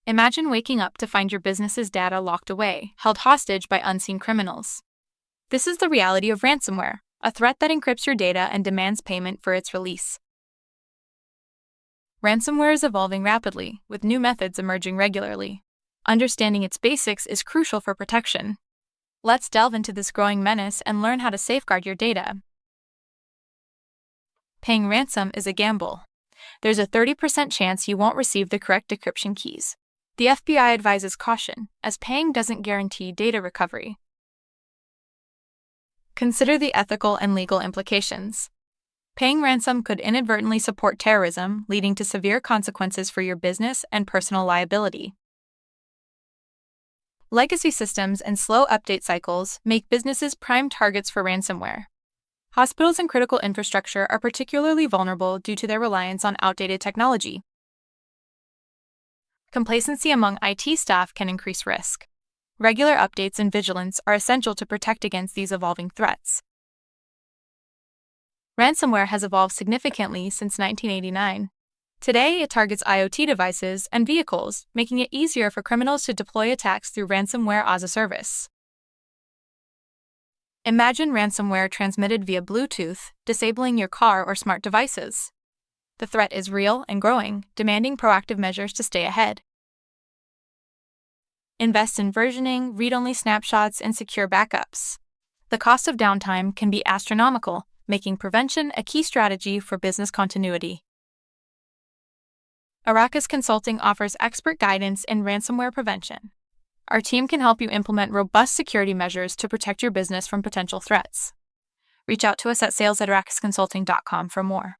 Imagine waking up to find your business's data locked away, held hostage by unseen criminals. This is the reality of ransomware, a threat that encrypts your data and demands payment for its release. Ransomware is evolving rapidly, with new methods emerging regularly. Understanding its basics is crucial for protection. Let's delve into this growing menace and learn how to safeguard your data. Paying ransom is a gamble. There's a 30% chance you won't receive the correct decryption keys. The FBI advises caution, as paying doesn't guarantee data recovery. Consider the ethical and legal implications. Paying ransom could inadvertently support terrorism, leading to severe consequences for your business and personal liability. Legacy systems and slow update cycles make businesses prime targets for ransomware. Hospitals and critical infrastructure are particularly vulnerable due to their reliance on outdated technology. Complacency among IT staff can increase risk. Regular updates and vigilance are essential to protect against these evolving threats. Ransomware has evolved significantly since 1989. Today, it targets IoT devices and vehicles, making it easier for criminals to deploy attacks through ransomware as a service. Imagine ransomware transmitted via Bluetooth, disabling your car or smart devices. The threat is real and growing, demanding proactive measures to stay ahead. Invest in versioning, read-only snapshots, and secure backups. The cost of downtime can be astronomical, making prevention a key strategy for business continuity. Arrakis Consulting offers expert guidance in ransomware prevention. Our team can help you implement robust security measures to protect your business from potential threats. Reach out to us at sales@arrakisconsulting.com for more.